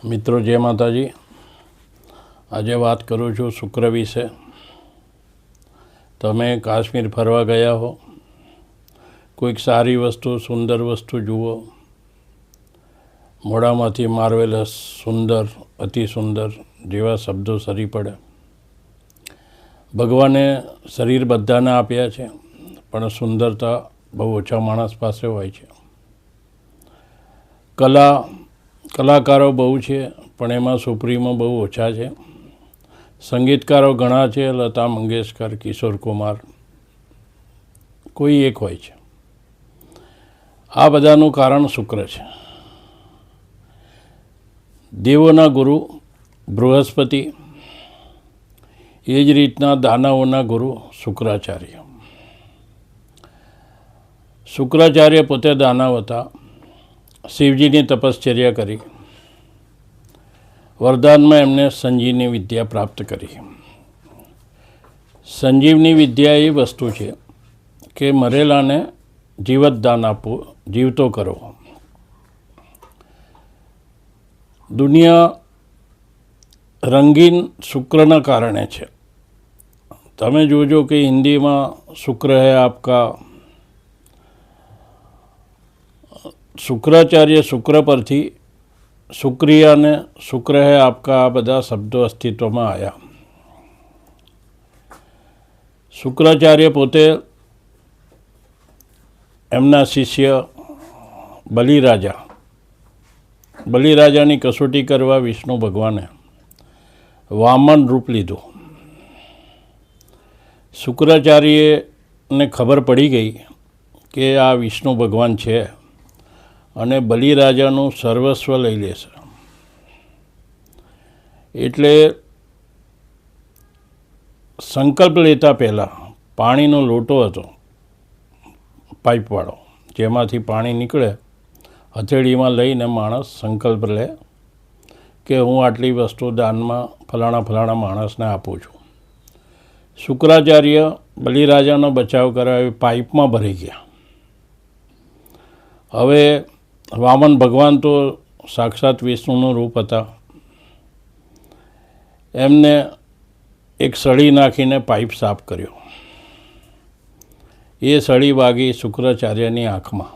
મિત્રો જય માતાજી। આજે વાત કરું છું શુક્ર વિશે। તમે કાશ્મીર ફરવા ગયા હો, કોઈક સારી વસ્તુ સુંદર વસ્તુ જુઓ, મોઢામાંથી માર્વેલસ, સુંદર, અતિ સુંદર જેવા શબ્દો સરી પડે। ભગવાને શરીર બધાને આપ્યા છે, પણ સુંદરતા બહુ ઓછા માણસ પાસે હોય છે। કલાકારો બહુ છે, પણ એમાં સુપ્રીમો બહુ ઓછા છે। સંગીતકારો ઘણા છે, લતા મંગેશકર, કિશોર કુમાર, કોઈ એક હોય છે। આ બધાનું કારણ શુક્ર છે। દેવોના ગુરુ બૃહસ્પતિ, એ જ રીતના દાનવોના ગુરુ શુક્રાચાર્ય। શુક્રાચાર્ય પોતે દાનવ હતા, શિવજીની તપશ્ચર્યા કરી, વરદાનમાં એમને સંજીવની વિદ્યા પ્રાપ્ત કરી। સંજીવની વિદ્યા એ વસ્તુ છે કે મરેલાને જીવતદાન આપવું, જીવતો કરો। દુનિયા રંગીન શુક્રના કારણે છે। તમે જોજો કે હિન્દીમાં શુક્ર હૈ આપકા, શુક્રાચાર્ય શુક્ર પરથી શુક્રિયાને શુક્ર હૈ આપકા આ બધા શબ્દો અસ્તિત્વમાં આવ્યા। શુક્રાચાર્ય પોતે એમના શિષ્ય બલિરાજાની કસોટી કરવા વિષ્ણુ ભગવાને વામન રૂપ લીધું। શુક્રાચાર્યને ખબર પડી ગઈ કે આ વિષ્ણુ ભગવાન છે અને બલિરાજાનું સર્વસ્વ લઈ લેશે, એટલે સંકલ્પ લેતા પહેલાં પાણીનો લોટો હતો પાઇપવાળો, જેમાંથી પાણી નીકળે, હથેળીમાં લઈને માણસ સંકલ્પ લે કે હું આટલી વસ્તુ દાનમાં ફલાણા માણસને આપું છું। શુક્રાચાર્ય બલિરાજાનો બચાવ કરાવી પાઇપમાં ભરી ગયા। હવે વામન ભગવાન તો સાક્ષાત વિષ્ણુનું રૂપ હતા, એમને એક સળી નાખીને પાઇપ સાફ કર્યો। એ સળી વાગી શુક્રાચાર્યની આંખમાં,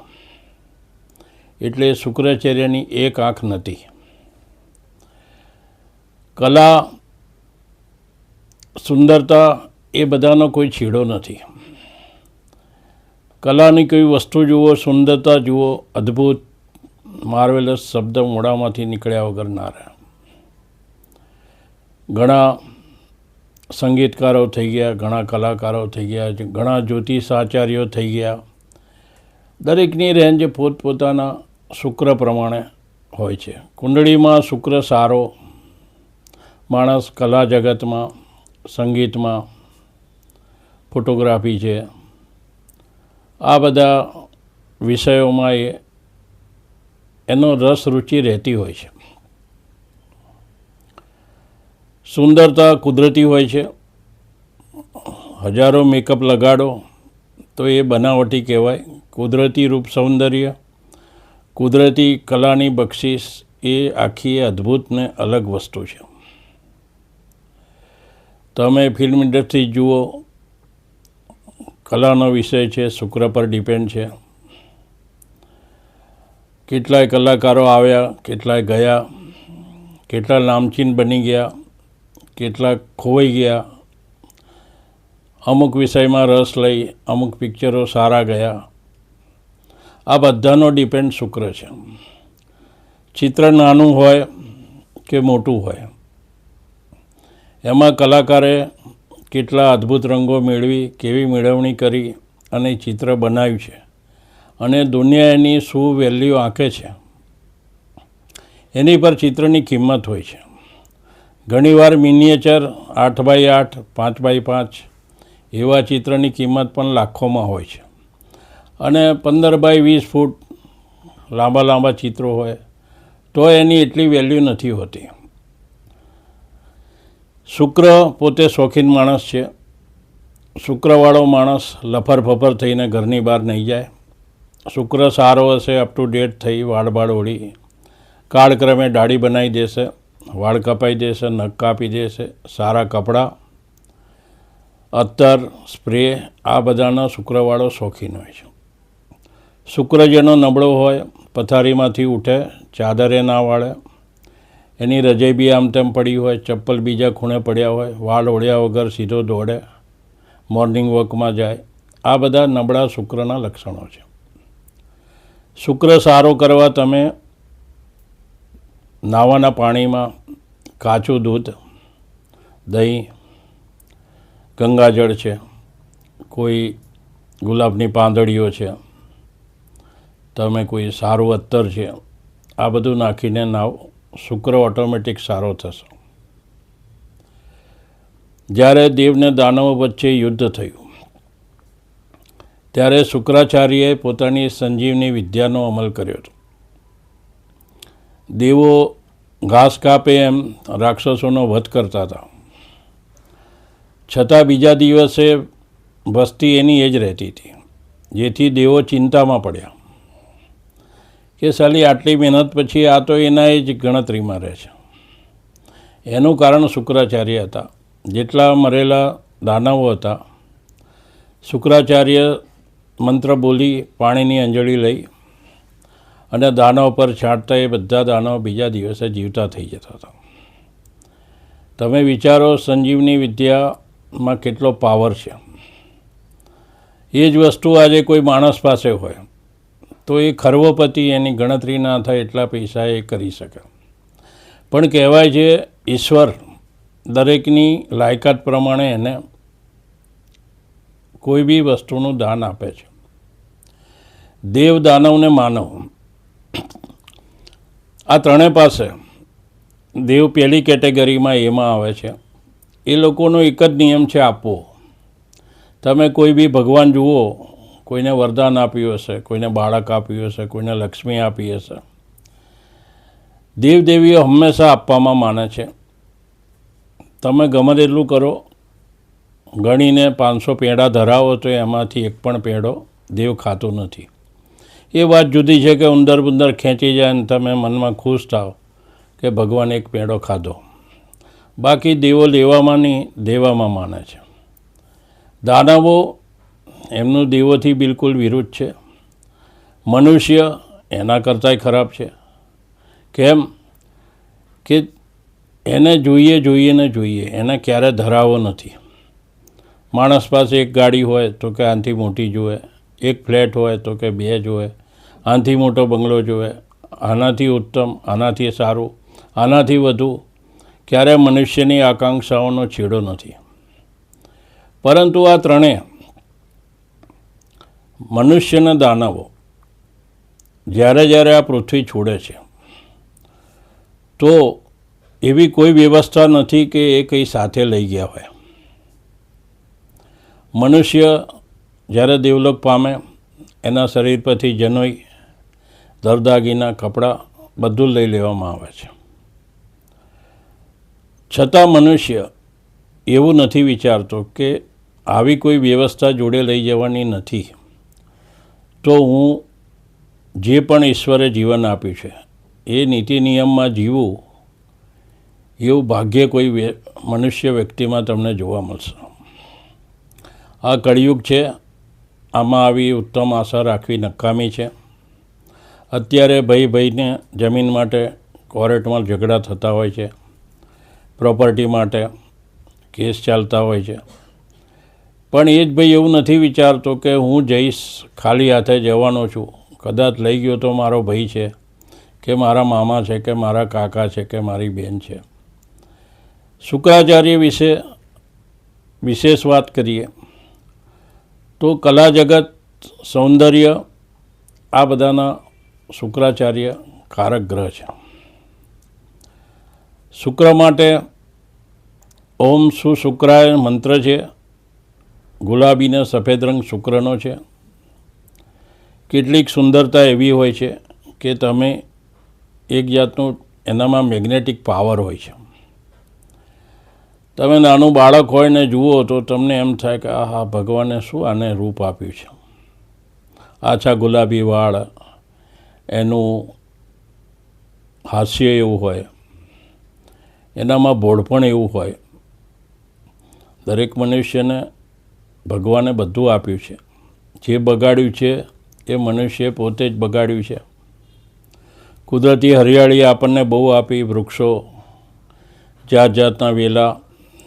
એટલે શુક્રાચાર્યની એક આંખ નથી। કલા, સુંદરતા એ બધાનો કોઈ છેડો નથી। કલાની કોઈ વસ્તુ જુઓ, સુંદરતા જુઓ, અદ્ભુત માર્વેલસ શબ્દ મોઢામાંથી નીકળ્યા વગર ના રહે। ઘણા સંગીતકારો થઈ ગયા, ઘણા કલાકારો થઈ ગયા, ઘણા જ્યોતિષાચાર્યો થઈ ગયા। દરેકની રેન્જ પોતપોતાના શુક્ર પ્રમાણે હોય છે। કુંડળીમાં શુક્ર સારો, માણસ કલા જગતમાં, સંગીતમાં, ફોટોગ્રાફી છે, આ બધા વિષયોમાં એનો રસ રુચિ રહેતી હોય છે। સુંદરતા કુદરતી હોય છે। હજારો મેકઅપ લગાડો તો એ બનાવટી કહેવાય। કુદરતી રૂપ સૌંદર્ય, કુદરતી કલાની બક્ષિસ એ આખી અદ્ભુત ને અલગ વસ્તુ છે। તમે ફિલ્મ ઇન્ડસ્ટ્રી જુઓ, કલાનો વિષય છે, શુક્ર પર ડિપેન્ડ છે। કેટલાય કલાકારો આવ્યા, કેટલાય ગયા, કેટલા નામચીન બની ગયા, કેટલા ખોવાઈ ગયા। અમુક વિષયમાં રસ લઈ અમુક પિક્ચરો સારા ગયા। આ બધાનો ડિપેન્ડ શુક્ર છે। ચિત્ર નાનું હોય કે મોટું હોય, એમાં કલાકારે કેટલા અદ્ભુત રંગો મેળવી, કેવી મેળવણી કરી અને ચિત્ર બનાવ્યું છે, અને દુનિયા એની શું વેલ્યુ આંકે છે, એની પર ચિત્રની કિંમત હોય છે। ઘણીવાર મિનિએચર 8x8, 5x5 એવા ચિત્રની કિંમત પણ લાખોમાં હોય છે, અને 15x20 ફૂટ લાંબા ચિત્રો હોય તો એની એટલી વેલ્યુ નથી હોતી। શુક્ર પોતે શોખીન માણસ છે। શુક્રવાળો માણસ લફર ફફર થઈને ઘરની બહાર નહીં જાય। શુક્ર સારો હશે, અપ ટુ ડેટ થઈ, વાળ ઓળી કાળક્રમે દાઢી બનાવી દેશે, વાળ કપાઈ દેશે, નખ કાપી દેશે, સારા કપડાં, અત્તર, સ્પ્રે, આ બધાના શુક્રવાળો શોખીન હોય છે. શુક્ર જેનો નબળો હોય, પથારીમાંથી ઉઠે, ચાદરે ના વાળે, એની રજાઈ બી આમ તેમ પડી હોય, ચપ્પલ બીજા ખૂણે પડ્યા હોય, વાળ ઓળ્યા વગર સીધો દોડે, મોર્નિંગ વોકમાં જાય, આ બધા નબળા શુક્રના લક્ષણો છે. શુક્ર સારો કરવા તમે નાવાના પાણીમાં કાચું દૂધ, દહીં, ગંગાજળ છે, કોઈ ગુલાબની પાંદડીઓ છે, તમે કોઈ સારું અત્તર છે, આ બધું નાખીને નાવ, શુક્ર ઓટોમેટિક સારો થશે. જ્યારે દેવને દાનવો વચ્ચે યુદ્ધ થયું ત્યારે શુક્રાચાર્યએ પોતાની સંજીવની વિદ્યાનો અમલ કર્યો હતો. દેવો ઘાસ કાપે એમ રાક્ષસોનો વધ કરતા હતા, છતાં બીજા દિવસે વસ્તી એની એ જ રહેતી હતી, જેથી દેવો ચિંતામાં પડ્યા કે સાલી આટલી મહેનત પછી આ તો એના એ જ ગણતરીમાં રહે છે. એનું કારણ શુક્રાચાર્ય હતા. જેટલા મરેલા દાનવો હતા, શુક્રાચાર્ય મંત્ર બોલી પાણીની અંજળી લઈ અને દાનવ પર છાંટતા એ બધા દાનવ બીજા દિવસે જીવતા થઈ જતા હતા. તમે વિચારો સંજીવની વિદ્યામાં કેટલો પાવર છે. એ જ વસ્તુ આજે કોઈ માણસ પાસે હોય તો એ ખરવોપતિ, એની ગણતરી ના થાય એટલા પૈસા એ કરી શકે. પણ કહેવાય છે ઈશ્વર દરેકની લાયકાત પ્રમાણે એને કોઈ બી વસ્તુનું દાન આપે છે. દેવ, દાનવ ને માનવ, આ ત્રણેય પાસે દેવ પહેલી કેટેગરીમાં એમાં આવે છે. એ લોકોનો એક જ નિયમ છે આપવો. તમે કોઈ બી ભગવાન જુઓ, કોઈને વરદાન આપ્યું હશે, કોઈને બાળક આપ્યું હશે, કોઈને લક્ષ્મી આપી હશે. દેવદેવીઓ હંમેશા આપવામાં માને છે. તમે ગમે તેટલું કરો, ગણીને 500 પેંડા ધરાવો તો એમાંથી એક પણ પેંડો દેવ ખાતો નથી. એ વાત જુદી છે કે ઉંદર બુંદર ખેંચી જાય અને તમે મનમાં ખુશ થાવ કે ભગવાન એક પેંડો ખાધો. બાકી દેવો લેવામાં નહીં, દેવામાં માને છે. દાનવો એમનું દેવોથી બિલકુલ વિરુદ્ધ છે. મનુષ્ય એના કરતાંય ખરાબ છે. કેમ કે એને જોઈએ ને જોઈએ, એને ક્યારે ધરાવો નથી. માણસ પાસે એક ગાડી હોય તો કે આનાથી મોટી જોઈએ, એક ફ્લેટ હોય તો કે 2 જોઈએ, આનાથી મોટો બંગલો જોઈએ, આનાથી ઉત્તમ, આનાથી સારું, આનાથી વધુ. ક્યારે મનુષ્યની આકાંક્ષાઓનો છેડો નથી. પરંતુ આ ત્રણેય મનુષ્યના દાનવો જ્યારે આ પૃથ્વી છોડે છે તો એવી કોઈ વ્યવસ્થા નથી કે એ કંઈ સાથે લઈ ગયા હોય. મનુષ્ય જ્યારે દેવલોક પામે, એના શરીર પરથી જનોઈ, દરદાગીના, કપડાં બધું લઈ લેવામાં આવે છે. છતાં મનુષ્ય એવું નથી વિચારતો કે આવી કોઈ વ્યવસ્થા જોડે લઈ જવાની નથી, તો હું જે પણ ઈશ્વરે જીવન આપ્યું છે એ નીતિ નિયમમાં જીવવું, એવું ભાગ્ય કોઈ મનુષ્ય વ્યક્તિમાં તમને જોવા મળશે. આ કળિયુગ છે, આમાં આવી ઉત્તમ આશા રાખવી નકામી છે. અત્યારે ભાઈને જમીન માટે કોર્ટમાં ઝઘડા થતા હોય છે, પ્રોપર્ટી માટે કેસ ચાલતા હોય છે. પણ એ જ ભાઈ એવું નથી વિચારતો કે હું જઈશ, ખાલી હાથે જવાનો છું, કદાચ લઈ ગયો તો મારો ભાઈ છે કે મારા મામા છે કે મારા કાકા છે કે મારી બેન છે. શુક્રાચાર્ય વિશે વિશેષ વાત કરીએ તો કલા જગત, સૌંદર્ય, આ બધાના શુક્રાચાર્ય કારક ગ્રહ છે. શુક્ર માટે ઓમ સુશુક્રાય મંત્ર છે. ગુલાબીને સફેદ રંગ શુક્રનો છે. કેટલીક સુંદરતા એવી હોય છે કે તમે એક જાતનું એનામાં મેગ્નેટિક પાવર હોય છે. તમે નાનું બાળક હોય ને જુઓ તો તમને એમ થાય કે આહા, ભગવાને શું આને રૂપ આપ્યું છે. આછા ગુલાબી વાળ, એનું હાસ્ય એવું હોય, એનામાં ભોળપણ એવું હોય. દરેક મનુષ્યને ભગવાને બધું આપ્યું છે. જે બગાડ્યું છે એ મનુષ્ય પોતે જ બગાડ્યું છે. કુદરતી હરિયાળી આપણને બહુ આપી, વૃક્ષો, જાત જાતના વેલા,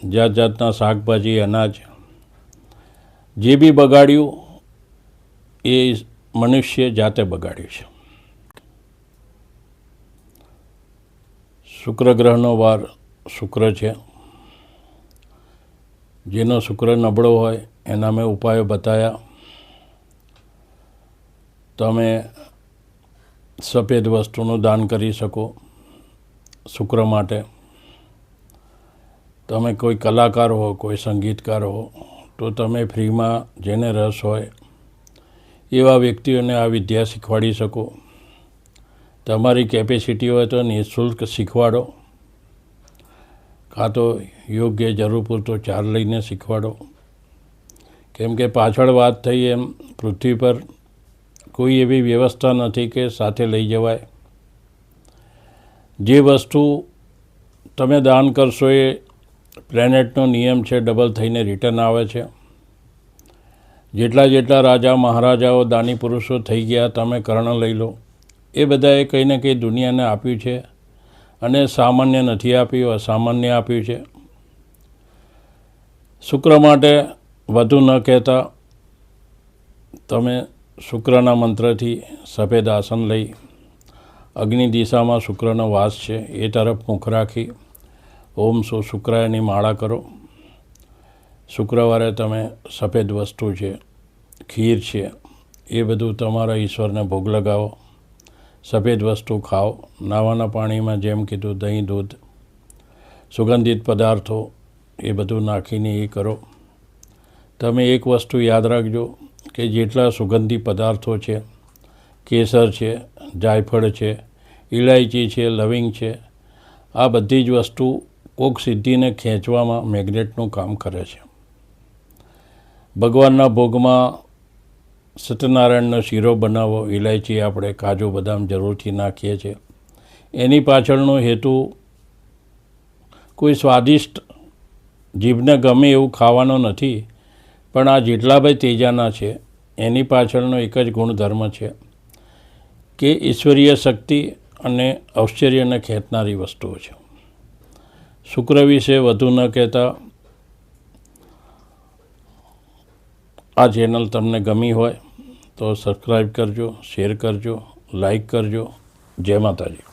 જાત જાતના શાકભાજી, અનાજ. જે બી બગાડ્યું એ મનુષ્ય જાતે બગાડ્યું છે. શુક્ર ગ્રહનો વાર શુક્ર છે. જેનો શુક્ર નબળો હોય એના મેં ઉપાયો બતાવ્યા. તમે સફેદ વસ્તુનું દાન કરી શકો શુક્ર માટે. તમે કોઈ કલાકાર હો, કોઈ સંગીતકાર હો, તો તમે ફ્રીમાં જેને રસ હોય એવા વ્યક્તિઓને આ વિદ્યા શીખવાડી શકો. તમારી કેપેસિટી હોય તો નિઃશુલ્ક શીખવાડો, કાં તો યોગ્ય જરૂર પૂરતો ચાર્જ લઈને શીખવાડો. કેમ કે પાછળ વાત થઈ એમ પૃથ્વી પર કોઈ એવી વ્યવસ્થા નથી કે સાથે લઈ જવાય. જે વસ્તુ તમે દાન કરશો એ પ્લેનેટનો નિયમ છે, ડબલ થઈને રિટર્ન આવે છે. જેટલા રાજા મહારાજાઓ દાની પુરુષો થઈ ગયા, તમે કર્ણ લઈ લો, એ બધાએ કંઈ ને કંઈ દુનિયાને આપ્યું છે અને સામાન્ય નથી આપ્યું, અસામાન્ય આપ્યું છે. શુક્ર માટે વધુ ન કહેતા તમે શુક્રના મંત્રથી સફેદ આસન લઈ, અગ્નિ દિશામાં શુક્રનો વાસ છે એ તરફ મુખ રાખી ઓમ સો શુક્રાયની માળા કરો. શુક્રવારે તમે સફેદ વસ્તુ છે, ખીર છે, એ બધું તમારા ઈશ્વરને ભોગ લગાવો. સફેદ વસ્તુ ખાઓ. નાવાના પાણીમાં જેમ કીધું દહીં, દૂધ, સુગંધિત પદાર્થો એ બધું નાખીને એ કરો. તમે એક વસ્તુ યાદ રાખજો કે જેટલા સુગંધી પદાર્થો છે, કેસર છે, જાયફળ છે, ઇલાયચી છે, લવિંગ છે, આ બધી જ વસ્તુ કોક સિદ્ધિને ખેંચવામાં મેગ્નેટનું કામ કરે છે. ભગવાનના ભોગમાં સત્યનારાયણનો શીરો બનાવો, ઇલાયચી આપણે કાજુ બદામ જરૂરથી નાખીએ છીએ. એની પાછળનો હેતુ કોઈ સ્વાદિષ્ટ જીભને ગમે એવું ખાવાનો નથી, પણ આ જેટલા ભાઈ તેજાના છે એની પાછળનો એક જ ગુણધર્મ છે કે ઈશ્વરીય શક્તિ અને ઐશ્વર્યને ખેંચનારી વસ્તુઓ છે. શુક્ર વિશે વધુ ન કહેતા આ ચેનલ તમને ગમી હોય તો સબસ્ક્રાઈબ કરજો, શેર કરજો, લાઈક કરજો. જય માતાજી.